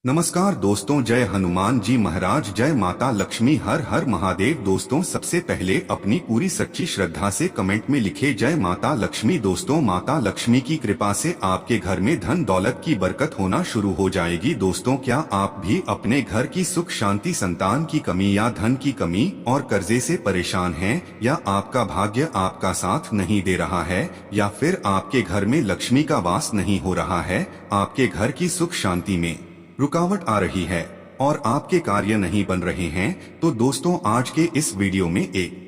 नमस्कार दोस्तों, जय हनुमान जी महाराज, जय माता लक्ष्मी, हर हर महादेव। दोस्तों, सबसे पहले अपनी पूरी सच्ची श्रद्धा से कमेंट में लिखे जय माता लक्ष्मी। दोस्तों, माता लक्ष्मी की कृपा से आपके घर में धन दौलत की बरकत होना शुरू हो जाएगी। दोस्तों, क्या आप भी अपने घर की सुख शांति, संतान की कमी या धन की कमी और कर्जे से परेशान हैं, या आपका भाग्य आपका साथ नहीं दे रहा है, या फिर आपके घर में लक्ष्मी का वास नहीं हो रहा है, आपके घर की सुख शांति में रुकावट आ रही है और आपके कार्य नहीं बन रहे हैं, तो दोस्तों आज के इस वीडियो में एक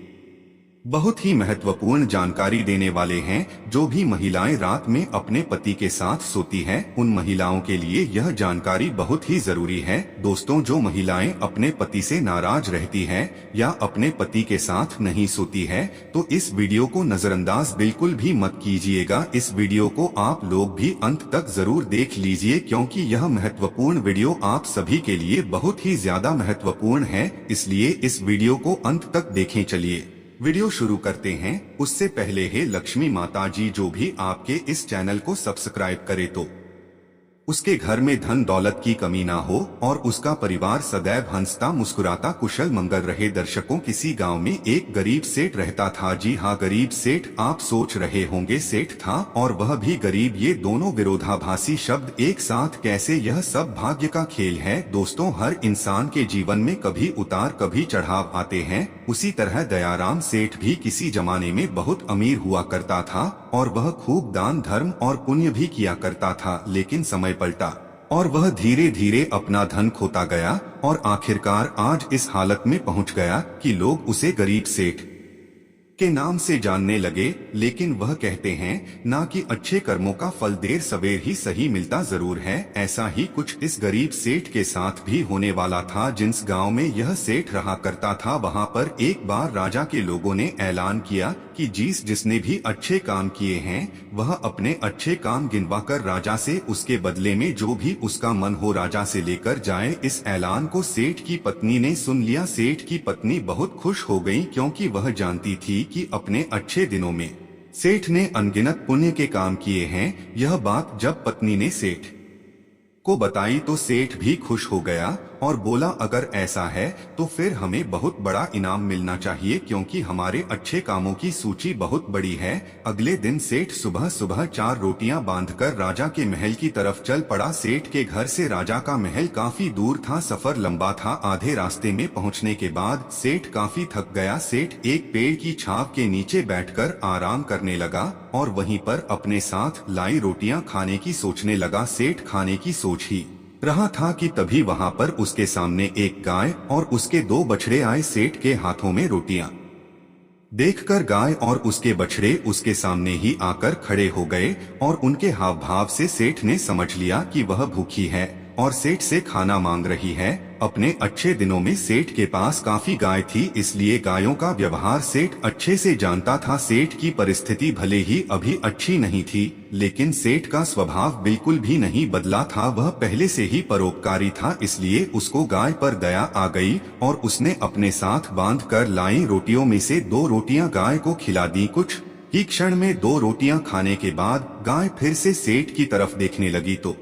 बहुत ही महत्वपूर्ण जानकारी देने वाले हैं। जो भी महिलाएं रात में अपने पति के साथ सोती हैं, उन महिलाओं के लिए यह जानकारी बहुत ही जरूरी है। दोस्तों, जो महिलाएं अपने पति से नाराज रहती हैं या अपने पति के साथ नहीं सोती है, तो इस वीडियो को नजरअंदाज बिल्कुल भी मत कीजिएगा। इस वीडियो को आप लोग भी अंत तक जरूर देख लीजिए, क्योंकि यह महत्वपूर्ण वीडियो आप सभी के लिए बहुत ही ज्यादा महत्वपूर्ण है, इसलिए इस वीडियो को अंत तक देखें। चलिए वीडियो शुरू करते हैं। उससे पहले हे लक्ष्मी माता जी, जो भी आपके इस चैनल को सब्सक्राइब करे तो उसके घर में धन दौलत की कमी ना हो और उसका परिवार सदैव हंसता मुस्कुराता कुशल मंगल रहे। दर्शकों, किसी गांव में एक गरीब सेठ रहता था। जी हाँ, गरीब सेठ। आप सोच रहे होंगे सेठ था और वह भी गरीब, ये दोनों विरोधाभासी शब्द एक साथ कैसे? यह सब भाग्य का खेल है। दोस्तों, हर इंसान के जीवन में कभी उतार कभी चढ़ाव आते हैं। उसी तरह दयाराम सेठ भी किसी जमाने में बहुत अमीर हुआ करता था और वह खूब दान धर्म और पुण्य भी किया करता था, लेकिन समय पलटा और वह धीरे धीरे अपना धन खोता गया और आखिरकार आज इस हालत में पहुंच गया कि लोग उसे गरीब सेठ के नाम से जानने लगे। लेकिन वह कहते हैं ना कि अच्छे कर्मों का फल देर सवेर ही सही मिलता जरूर है। ऐसा ही कुछ इस गरीब सेठ के साथ भी होने वाला था। जिस गांव में यह सेठ रहा करता था, वहां पर एक बार राजा के लोगों ने ऐलान किया कि जिसने भी अच्छे काम किए हैं, वह अपने अच्छे काम गिनवाकर राजा से उसके बदले में जो भी उसका मन हो राजा से लेकर जाए। इस ऐलान को सेठ की पत्नी ने सुन लिया। सेठ की पत्नी बहुत खुश हो गई, क्योंकि वह जानती थी कि अपने अच्छे दिनों में सेठ ने अनगिनत पुण्य के काम किए हैं। यह बात जब पत्नी ने सेठ को बताई तो सेठ भी खुश हो गया और बोला, अगर ऐसा है तो फिर हमें बहुत बड़ा इनाम मिलना चाहिए, क्योंकि हमारे अच्छे कामों की सूची बहुत बड़ी है। अगले दिन सेठ सुबह सुबह 4 रोटियां बांधकर राजा के महल की तरफ चल पड़ा। सेठ के घर से राजा का महल काफी दूर था, सफर लंबा था। आधे रास्ते में पहुंचने के बाद सेठ काफी थक गया। सेठ एक पेड़ की छांव के नीचे बैठकर आराम करने लगा और वहीं पर अपने साथ लाई रोटियां खाने की सोचने लगा। सेठ खाने की सोच ही रहा था कि तभी वहां पर उसके सामने एक गाय और उसके 2 बछड़े आए। सेठ के हाथों में रोटियां देखकर गाय और उसके बछड़े उसके सामने ही आकर खड़े हो गए और उनके हाव भाव से सेठ ने समझ लिया कि वह भूखी है और सेठ से खाना मांग रही है। अपने अच्छे दिनों में सेठ के पास काफी गाय थी, इसलिए गायों का व्यवहार सेठ अच्छे से जानता था। सेठ की परिस्थिति भले ही अभी अच्छी नहीं थी, लेकिन सेठ का स्वभाव बिल्कुल भी नहीं बदला था। वह पहले से ही परोपकारी था, इसलिए उसको गाय पर दया आ गई और उसने अपने साथ बांध कर लाई रोटियों में से 2 रोटियां गाय को खिला दी। कुछ ही क्षण में 2 रोटियां खाने के बाद गाय फिर से सेठ की तरफ देखने लगी तो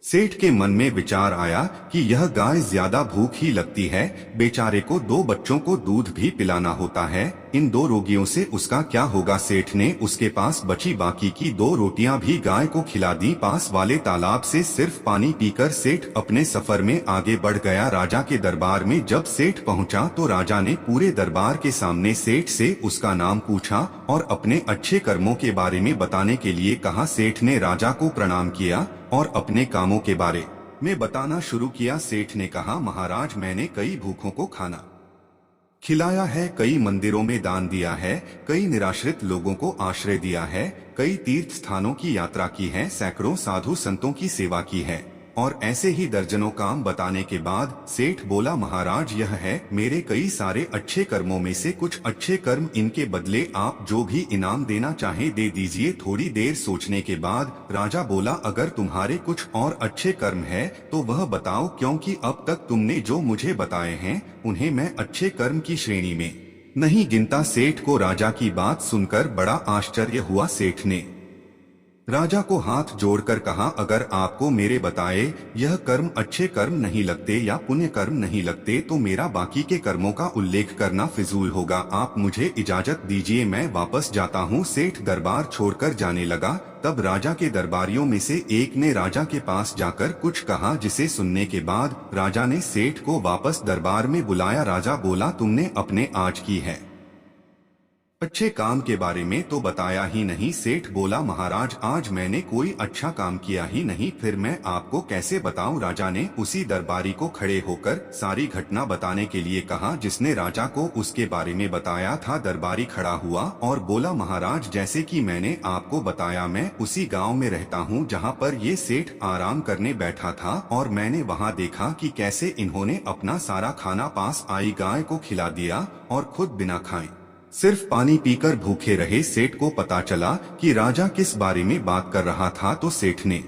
सेठ के मन में विचार आया कि यह गाय ज्यादा भूख ही लगती है, बेचारे को 2 बच्चों को दूध भी पिलाना होता है, इन 2 रोगियों से उसका क्या होगा। सेठ ने उसके पास बची बाकी की 2 रोटियां भी गाय को खिला दी। पास वाले तालाब से सिर्फ पानी पीकर सेठ अपने सफर में आगे बढ़ गया। राजा के दरबार में जब सेठ पहुंचा तो राजा ने पूरे दरबार के सामने सेठ से उसका नाम पूछा और अपने अच्छे कर्मों के बारे में बताने के लिए कहा। सेठ ने राजा को प्रणाम किया और अपने कामों के बारे में बताना शुरू किया। सेठ ने कहा, महाराज, मैंने कई भूखों को खाना खिलाया है, कई मंदिरों में दान दिया है, कई निराश्रित लोगों को आश्रय दिया है, कई तीर्थ स्थानों की यात्रा की है, सैकड़ों साधु संतों की सेवा की है। और ऐसे ही दर्जनों काम बताने के बाद सेठ बोला, महाराज, यह है मेरे कई सारे अच्छे कर्मों में से कुछ अच्छे कर्म, इनके बदले आप जो भी इनाम देना चाहे दे दीजिए। थोड़ी देर सोचने के बाद राजा बोला, अगर तुम्हारे कुछ और अच्छे कर्म है तो वह बताओ, क्योंकि अब तक तुमने जो मुझे बताए हैं उन्हें मैं अच्छे कर्म की श्रेणी में नहीं गिनता। सेठ को राजा की बात सुनकर बड़ा आश्चर्य हुआ। सेठ ने राजा को हाथ जोड़कर कहा, अगर आपको मेरे बताए यह कर्म अच्छे कर्म नहीं लगते या पुण्य कर्म नहीं लगते तो मेरा बाकी के कर्मों का उल्लेख करना फिजूल होगा। आप मुझे इजाजत दीजिए, मैं वापस जाता हूँ। सेठ दरबार छोड़कर जाने लगा। तब राजा के दरबारियों में से एक ने राजा के पास जाकर कुछ कहा, जिसे सुनने के बाद राजा ने सेठ को वापस दरबार में बुलाया। राजा बोला, तुमने अपने आज की है अच्छे काम के बारे में तो बताया ही नहीं। सेठ बोला, महाराज आज मैंने कोई अच्छा काम किया ही नहीं, फिर मैं आपको कैसे बताऊं। राजा ने उसी दरबारी को खड़े होकर सारी घटना बताने के लिए कहा जिसने राजा को उसके बारे में बताया था। दरबारी खड़ा हुआ और बोला, महाराज जैसे कि मैंने आपको बताया, मैं उसी गाँव में रहता हूँ जहाँ पर ये सेठ आराम करने बैठा था, और मैंने वहाँ देखा कि कैसे इन्होंने अपना सारा खाना पास आई गाय को खिला दिया और खुद बिना खाए सिर्फ पानी पीकर भूखे रहे। सेठ को पता चला कि राजा किस बारे में बात कर रहा था, तो सेठ ने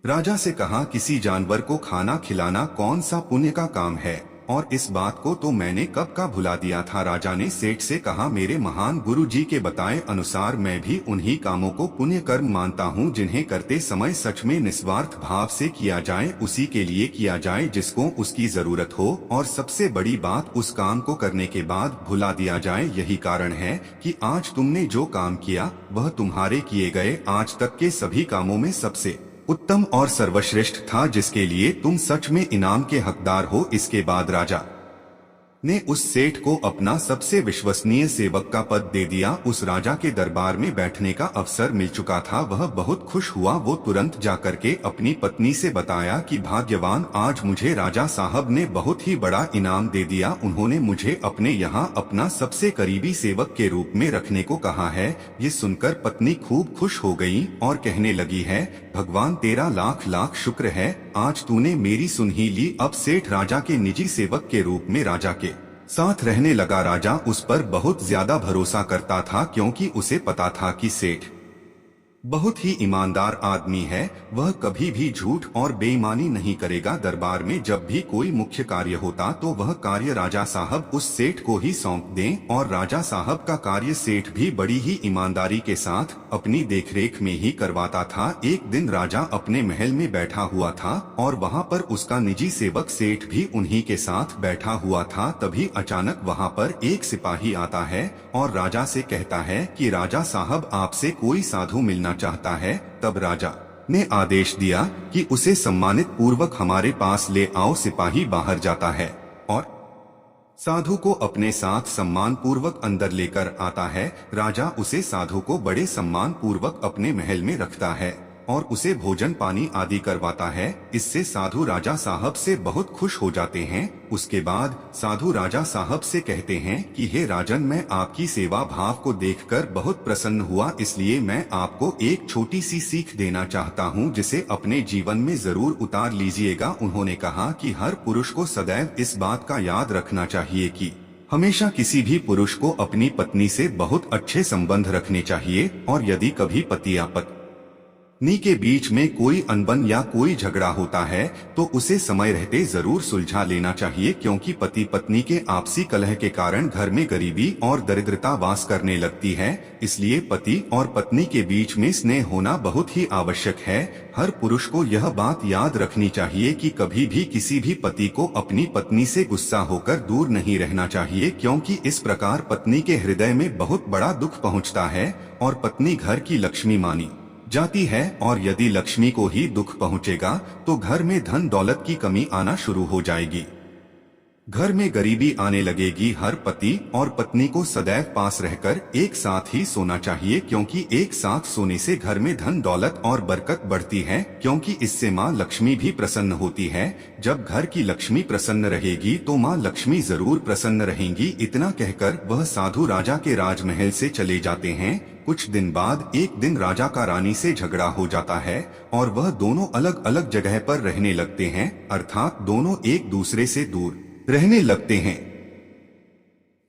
राजा से कहा, किसी जानवर को खाना खिलाना कौन सा पुण्य का काम है, और इस बात को तो मैंने कब का भुला दिया था। राजा ने सेठ से कहा, मेरे महान गुरु जी के बताए अनुसार मैं भी उन्हीं कामों को पुण्य कर्म मानता हूँ जिन्हें करते समय सच में निस्वार्थ भाव से किया जाए, उसी के लिए किया जाए जिसको उसकी जरूरत हो, और सबसे बड़ी बात उस काम को करने के बाद भुला दिया जाए। यही कारण है कि आज तुमने जो काम किया वह तुम्हारे किए गए आज तक के सभी कामों में सबसे उत्तम और सर्वश्रेष्ठ था, जिसके लिए तुम सच में इनाम के हकदार हो। इसके बाद राजा ने उस सेठ को अपना सबसे विश्वसनीय सेवक का पद दे दिया। उस राजा के दरबार में बैठने का अवसर मिल चुका था। वह बहुत खुश हुआ। वो तुरंत जाकर के अपनी पत्नी से बताया कि भाग्यवान, आज मुझे राजा साहब ने बहुत ही बड़ा इनाम दे दिया। उन्होंने मुझे अपने यहाँ अपना सबसे करीबी सेवक के रूप में रखने को कहा है। ये सुनकर पत्नी खूब खुश हो गई और कहने लगी है, भगवान तेरा लाख लाख शुक्र है, आज तूने मेरी सुन ही ली। अब सेठ राजा के निजी सेवक के रूप में राजा के साथ रहने लगा। राजा उस पर बहुत ज्यादा भरोसा करता था, क्योंकि उसे पता था कि सेठ बहुत ही ईमानदार आदमी है। वह कभी भी झूठ और बेईमानी नहीं करेगा। दरबार में जब भी कोई मुख्य कार्य होता तो वह कार्य राजा साहब उस सेठ को ही सौंप दें, और राजा साहब का कार्य सेठ भी बड़ी ही ईमानदारी के साथ अपनी देखरेख में ही करवाता था। एक दिन राजा अपने महल में बैठा हुआ था और वहाँ पर उसका निजी सेवक सेठ भी उन्हीं के साथ बैठा हुआ था। तभी अचानक वहाँ पर एक सिपाही आता है और राजा से कहता है कि राजा साहब आपसे कोई साधु मिलना चाहता है। तब राजा ने आदेश दिया कि उसे सम्मानित पूर्वक हमारे पास ले आओ। सिपाही बाहर जाता है और साधु को अपने साथ सम्मान पूर्वक अंदर लेकर आता है। राजा उसे साधु को बड़े सम्मान पूर्वक अपने महल में रखता है और उसे भोजन पानी आदि करवाता है। इससे साधु राजा साहब से बहुत खुश हो जाते हैं। उसके बाद साधु राजा साहब से कहते हैं कि हे राजन, मैं आपकी सेवा भाव को देखकर बहुत प्रसन्न हुआ, इसलिए मैं आपको एक छोटी सी सीख देना चाहता हूं, जिसे अपने जीवन में जरूर उतार लीजिएगा। उन्होंने कहा कि हर पुरुष को सदैव इस बात का याद रखना चाहिए कि हमेशा किसी भी पुरुष को अपनी पत्नी से बहुत अच्छे संबंध रखने चाहिए, और यदि कभी पति या पत्नी के बीच में कोई अनबन या कोई झगड़ा होता है तो उसे समय रहते जरूर सुलझा लेना चाहिए, क्योंकि पति पत्नी के आपसी कलह के कारण घर में गरीबी और दरिद्रता वास करने लगती है। इसलिए पति और पत्नी के बीच में स्नेह होना बहुत ही आवश्यक है। हर पुरुष को यह बात याद रखनी चाहिए कि कभी भी किसी भी पति को अपनी पत्नी से गुस्सा होकर दूर नहीं रहना चाहिए, क्योंकि इस प्रकार पत्नी के हृदय में बहुत बड़ा दुख पहुँचता है और पत्नी घर की लक्ष्मी मानी जाती है। और यदि लक्ष्मी को ही दुख पहुंचेगा तो घर में धन दौलत की कमी आना शुरू हो जाएगी, घर में गरीबी आने लगेगी। हर पति और पत्नी को सदैव पास रहकर एक साथ ही सोना चाहिए, क्योंकि एक साथ सोने से घर में धन दौलत और बरकत बढ़ती है, क्योंकि इससे माँ लक्ष्मी भी प्रसन्न होती है। जब घर की लक्ष्मी प्रसन्न रहेगी तो माँ लक्ष्मी जरूर प्रसन्न रहेंगी। इतना कहकर वह साधु राजा के राजमहल से चले जाते हैं। कुछ दिन बाद एक दिन राजा का रानी से झगड़ा हो जाता है और वह दोनों अलग अलग जगह पर रहने लगते हैं, अर्थात दोनों एक दूसरे से दूर रहने लगते हैं।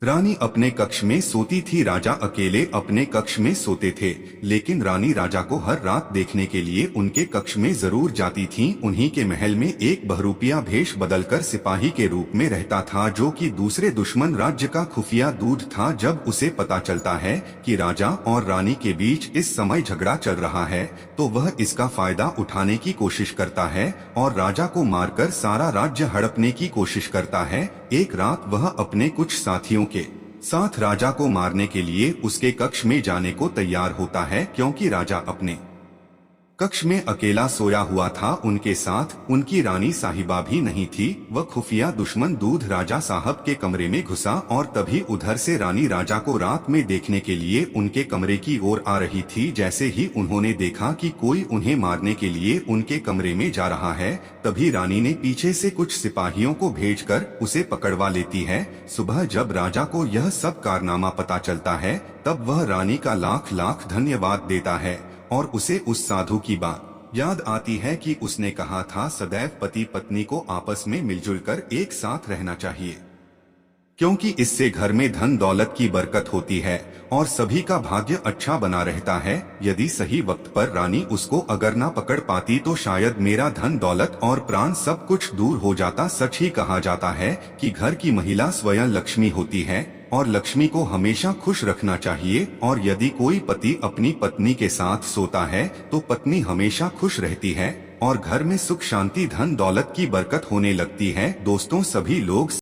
रानी अपने कक्ष में सोती थी, राजा अकेले अपने कक्ष में सोते थे। लेकिन रानी राजा को हर रात देखने के लिए उनके कक्ष में जरूर जाती थीं। उन्हीं के महल में एक बहरूपिया भेष बदलकर सिपाही के रूप में रहता था, जो कि दूसरे दुश्मन राज्य का खुफिया दूत था। जब उसे पता चलता है कि राजा और रानी के बीच इस समय झगड़ा चल रहा है, तो वह इसका फायदा उठाने की कोशिश करता है और राजा को मारकर सारा राज्य हड़पने की कोशिश करता है। एक रात वह अपने कुछ साथियों के साथ राजा को मारने के लिए उसके कक्ष में जाने को तैयार होता है। क्योंकि राजा अपने कक्ष में अकेला सोया हुआ था, उनके साथ उनकी रानी साहिबा भी नहीं थी। वह खुफिया दुश्मन दूध राजा साहब के कमरे में घुसा और तभी उधर से रानी राजा को रात में देखने के लिए उनके कमरे की ओर आ रही थी। जैसे ही उन्होंने देखा कि कोई उन्हें मारने के लिए उनके कमरे में जा रहा है, तभी रानी ने पीछे से कुछ सिपाहियों को भेजकर उसे पकड़वा लेती है। सुबह जब राजा को यह सब कारनामा पता चलता है, तब वह रानी का लाख लाख धन्यवाद देता है और उसे उस साधु की बात याद आती है कि उसने कहा था सदैव पति पत्नी को आपस में मिलजुल कर एक साथ रहना चाहिए, क्योंकि इससे घर में धन दौलत की बरकत होती है और सभी का भाग्य अच्छा बना रहता है। यदि सही वक्त पर रानी उसको अगर ना पकड़ पाती तो शायद मेरा धन दौलत और प्राण सब कुछ दूर हो जाता। सच ही कहा जाता है कि घर की महिला स्वयं लक्ष्मी होती है और लक्ष्मी को हमेशा खुश रखना चाहिए। और यदि कोई पति अपनी पत्नी के साथ सोता है तो पत्नी हमेशा खुश रहती है और घर में सुख शांति धन दौलत की बरकत होने लगती है। दोस्तों, सभी लोग